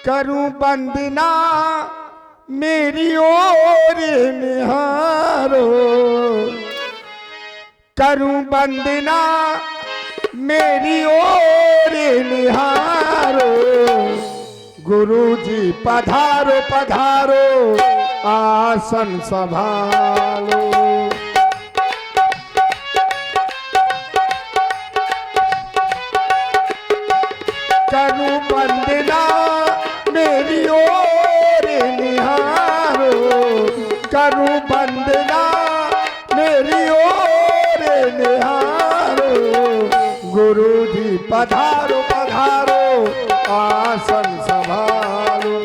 करूं वंदना मेरी ओर निहारो, करूं वंदना मेरी ओर निहारो। गुरुजी पधारो पधारो आसन संभालो। करूं वंदना मेरी ओर निहारो, करूं वंदना मेरी ओर निहारो। गुरुजी पधारो पधारो आसन संभालो।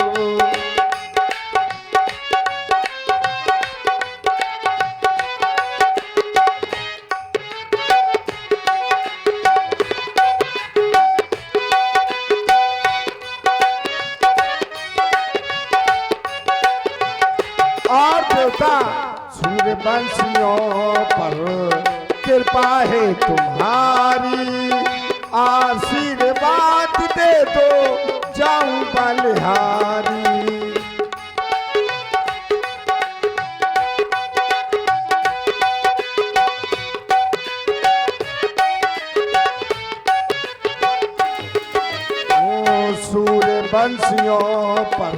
और देवता सूर्यवंशियों पर कृपा है तुम्हारी, आशीर्वाद दे दो जाऊं बलिहारी। ओ सूर्यवंशियों पर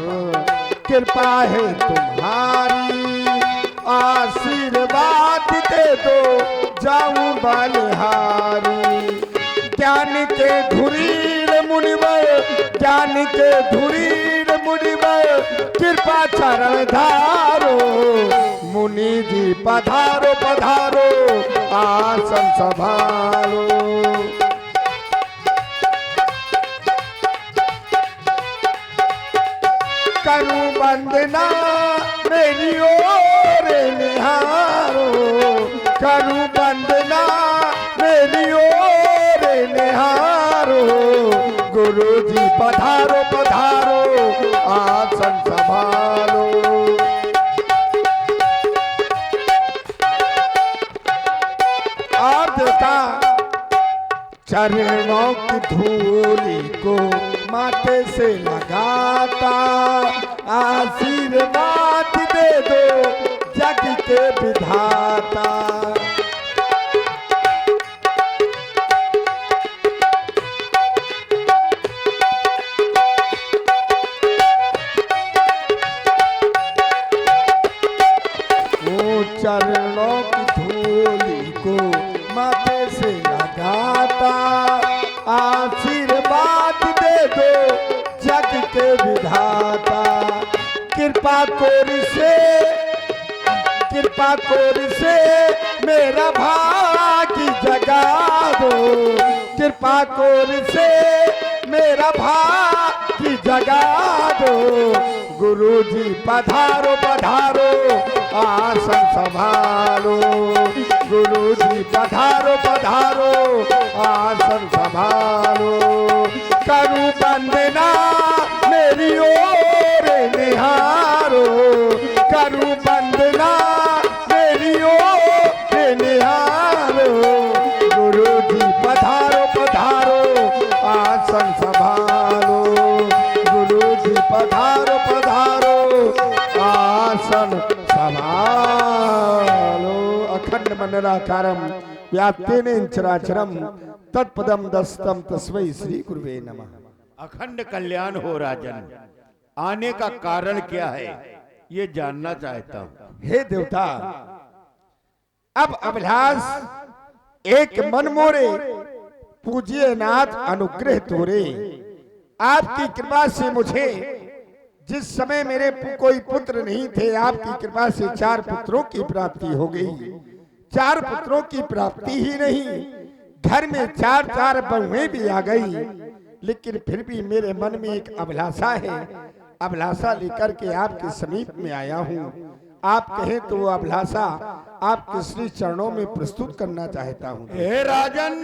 कृपा है तुम्हारी, आशीर्वाद दे दो जाऊं बलिहारी। ज्ञान के धुरीर मुनिवर, ज्ञान के धुरीर मुनिवर कृपा चरण धारो। मुनि जी पधारो पधारो आसन संभालो। करूं वंदना मेरी ओर निहारो, करूं वंदना मेरी ओर निहारो। गुरुजी पधारो पधारो आसन संभालो। और देवता चरणों की धूली को माथे से लगाता, आशीर्वाद दे दो जग के विधाता। वो चरणों की धूली को माथे से लगाता, आशीर्वाद दे दो जग के विधाता। कृपा कोर से मेरा भाग्य जगा दो, कृपा कोर से मेरा भाग्य जगा दो। गुरुजी पधारो पधारो आसन संभालो। गुरुजी पधारो पधारो आसन संभालो। करूं वंदना मेरी ओर निहारो, करूं वंदना मेरी ओर निहारो। गुरुजी पधारो पधारो आसन संभालो। गुरुजी पधारो पधारो आसन संभालो। अखंड मंडलाकारं व्याप्तेन चराचरं तत्पदं दस्तम तस्मै श्री गुरुवे नमः। अखंड कल्याण हो राजन, आने का कारण क्या है ये जानना चाहता हूँ। हे देवता, अब अभिलाष एक मन मोरे, पूजिए नाथ अनुग्रह तोरे। आपकी कृपा से मुझे जिस समय मेरे कोई पुत्र नहीं थे, आपकी कृपा से 4 पुत्रों की प्राप्ति हो गई। 4 पुत्रों की प्राप्ति ही नहीं, घर में 4 बहुएं भी आ गई। लेकिन फिर भी मेरे मन में एक अभिलाषा है, अभिलाषा लेकर के आपके समीप में आया हूँ। आप कहें तो वो अभिलाषा आपके श्री चरणों में प्रस्तुत करना चाहता हूँ। हे राजन,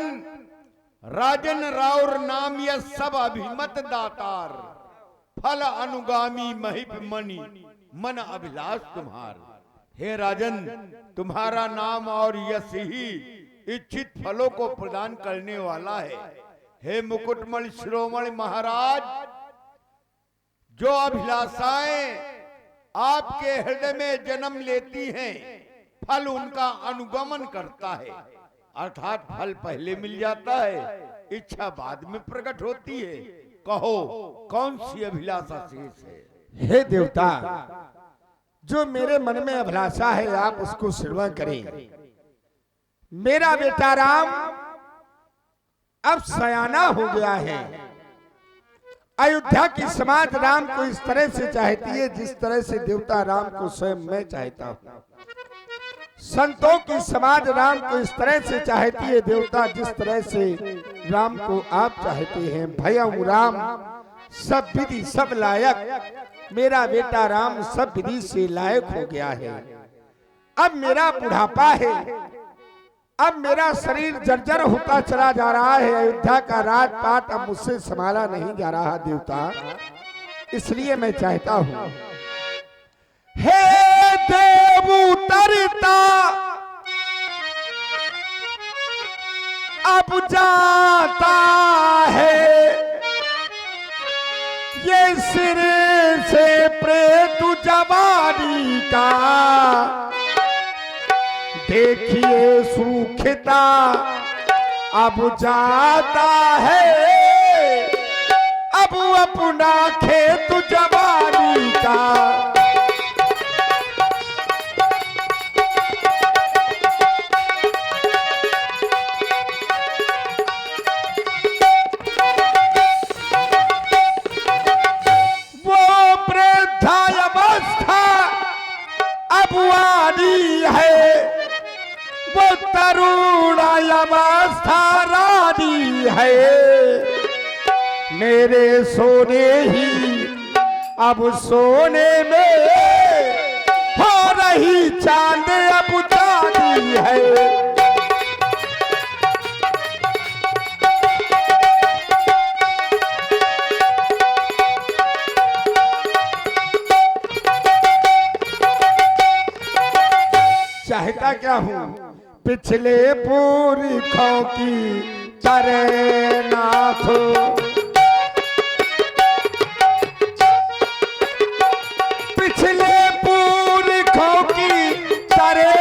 राजन राउर नाम यह सब अभिमत दातार, फल अनुगामी महिप मणि मन अभिलाष तुम्हार। हे राजन, तुम्हारा नाम और यश ही इच्छित फलों को प्रदान करने वाला है। हे मुकुटमणि शिरोमणि महाराज, जो अभिलाषाएं आपके हृदय में जन्म लेती हैं, फल उनका अनुगमन करता है, अर्थात फल पहले मिल जाता है, इच्छा बाद में प्रकट होती है। कहो कौन सी अभिलाषा शेष है? हे देवता, जो मेरे मन में अभिलाषा है आप उसको श्रवण करें। मेरा बेटा राम अब सयाना हो गया है। अयोध्या की समाज राम को इस तरह से चाहती है जिस तरह से देवता राम को स्वयं मैं चाहता हूं। संतों की समाज राम को इस तरह से चाहती है देवता जिस तरह से राम को आप चाहते हैं। भयं राम सब विधि सब लायक, मेरा बेटा राम सब विधि से लायक हो गया है। अब मेरा बुढ़ापा है, अब मेरा शरीर जर्जर होता चला जा रहा है। अयोध्या का राजपाट अब मुझसे संभाला नहीं जा रहा देवता, इसलिए मैं चाहता हूं हे देव उतरता अब जाता है ये सिरे से प्रेत जवानी का। देखिए सूखता अब जाता है अब अपना खेत जवानी का। वो वृद्धावस्था अब आनी है, वो तरुणावस्था रानी है। मेरे सोने ही अब सोने में हो रही चांद अब चांदी है। चाहता क्या हूं? पिछले पुरखों की तरह नाथ, पिछले पुरखों की तरह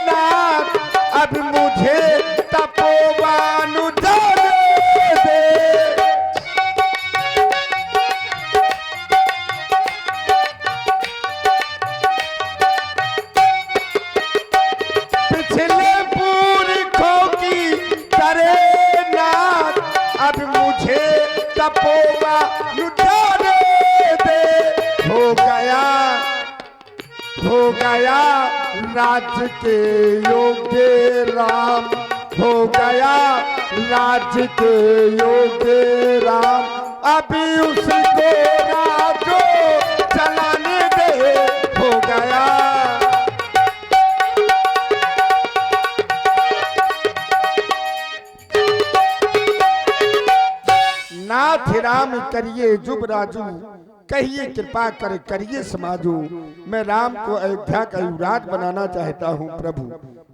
नाथ अब मुझे तपोवन जाने दे। पिछले पुरखों की तरह नाथ अब मुझे तपोवन जाने दे। हो गया राज्य के योग्य राम, हो गया राज्य के योग्य राम। अभी उसको राजो चलाने दे। हो गया नाथ राम करिए जुब राजू, कहिए कृपा कर करिए समाजू। मैं राम को अयोध्या का युवराज बनाना चाहता हूँ प्रभु,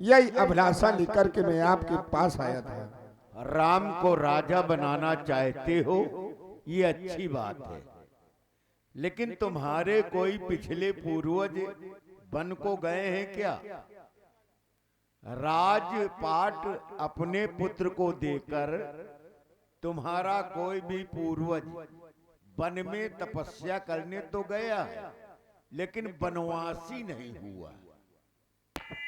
यही अभिलाषा लेकर के मैं आपके पास आया था। राम को राजा बनाना चाहते हो, ये अच्छी बात है, लेकिन तुम्हारे कोई पिछले पूर्वज बन को गए हैं क्या? राजपाट अपने पुत्र को देकर तुम्हारा कोई भी पूर्वज वन में तपस्या करने तो गया है, लेकिन बनवासी नहीं हुआ।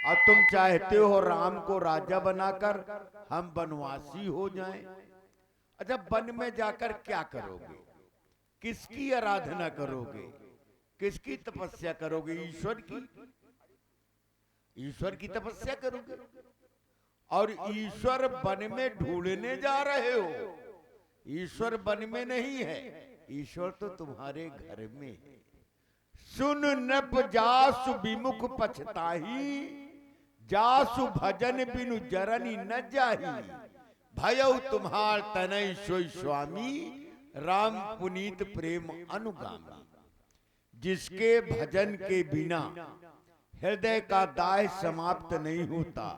अब तुम चाहते हो राम को राजा बनाकर हम बनवासी हो जाएं। अच्छा, वन में जाकर क्या करोगे? किसकी आराधना करोगे? किसकी तपस्या करोगे? ईश्वर की तपस्या करोगे। और ईश्वर वन में ढूंढने जा रहे हो। ईश्वर वन में नहीं है, ईश्वर तो तुम्हारे घर में है। सुन नप जासु विमुख पछताही, जासु भजन बिनु जरनी न जाही। भयउ तुम्हार तनय सोई स्वामी, राम पुनीत प्रेम अनुगामी। जिसके भजन के बिना हृदय का दाह समाप्त नहीं होता,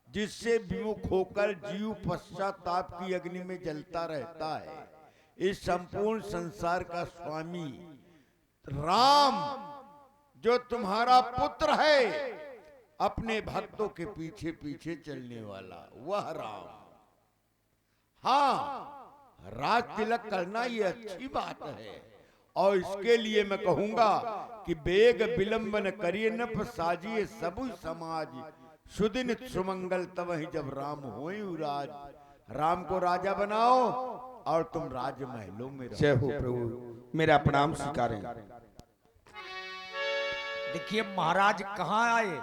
जिससे विमुख होकर जीव पश्चाताप की अग्नि में जलता रहता है, इस संपूर्ण संसार का स्वामी राम जो तुम्हारा पुत्र है, अपने भक्तों के पीछे पीछे चलने वाला वह राम। हाँ, राज तिलक करना ये अच्छी बात है, और इसके लिए मैं कहूंगा कि बेग विलंब न करिए न साजिए सबु समाज, सुदिन सुमंगल तब ही जब राम होई राज। राम को राजा बनाओ और तुम राज महलों में जय रहो। हो प्रभु, मेरा प्रणाम स्वीकारें। देखिए महाराज कहाँ आए।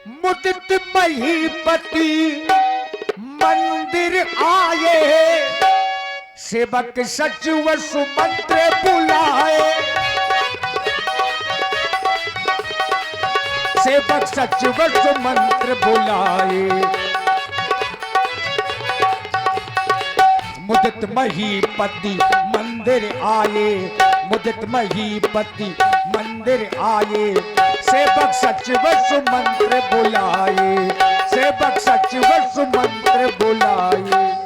मुदित महीपति मंदिर आए, सेवक सचिव सुमंत्र बुलाए, सेवक सचिव सुमंत्र बुलाए। मुदित महीपति मंदिर आए, मुदित महीपति मंदिर आए, सेवक सचिव सुमंत्र बुलाए, सेवक सचिव सुमंत्र बुलाए।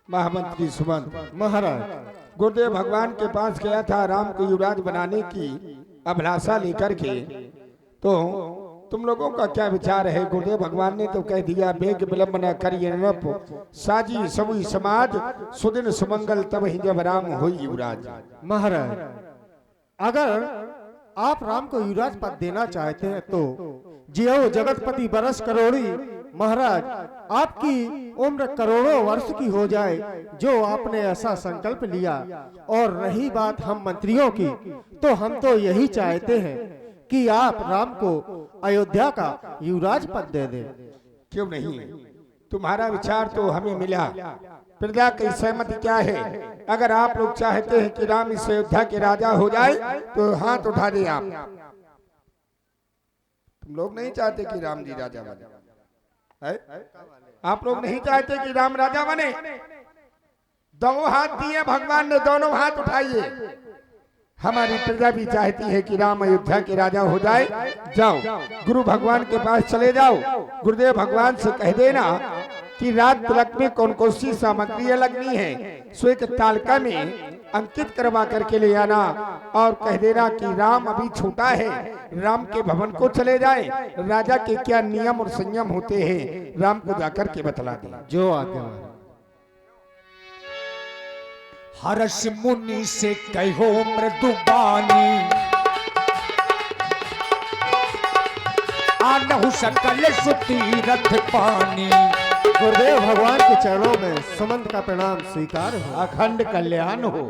महामंत्री सुमंत महाराज, गुरुदेव भगवान के पास गया था राम को युवराज बनाने की अभिलाषा लेकर के, तो तुम लोगों का क्या विचार है? गुरुदेव भगवान ने तो कह दिया बेग विलंब न करिए नप साजी सबुई समाज, सुदिन सुमंगल तब ही जब राम होई युवराज। महाराज, अगर आप राम को युवराज पद देना चाहते हैं तो जियो जगतपति बरस करोड़ी। महाराज, आपकी उम्र करोड़ों वर्ष की हो जाए जो आपने ऐसा संकल्प लिया। और रही बात हम मंत्रियों की, तो हम तो यही चाहते हैं कि आप राम को अयोध्या का युवराज पद दे दें। क्यों नहीं, तुम्हारा विचार तो हमें मिला। प्रजा की सहमति क्या है? अगर आप लोग चाहते हैं कि राम इस अयोध्या के राजा हो जाए तो हाथ उठा दें आप। तुम लोग नहीं चाहते कि राम जी राजा बने है? आप लोग नहीं चाहते कि राम राजा बने? दोनों हाथ दिए भगवान ने, दोनों हाथ उठाइए। हमारी प्रजा भी चाहती है कि राम अयोध्या के राजा हो जाए। जाओ गुरु भगवान के पास चले जाओ, गुरुदेव भगवान से कह देना कि रात तिलक में कौन कौन सी सामग्री लगनी है, श्वेत तालिका में अंकित करवा करके ले आना, और कह देना कि राम अभी छोटा है, राम के भवन को चले जाए, राजा के क्या नियम और संयम होते हैं राम को जाकर के बतला दे। जो आगे हर्ष मुनि से कहो मृदुबानी, आनहु सकल सुतीरथ पानी। गुरुदेव भगवान के चरणों में सुमंत का प्रणाम स्वीकार हो। अखंड कल्याण हो।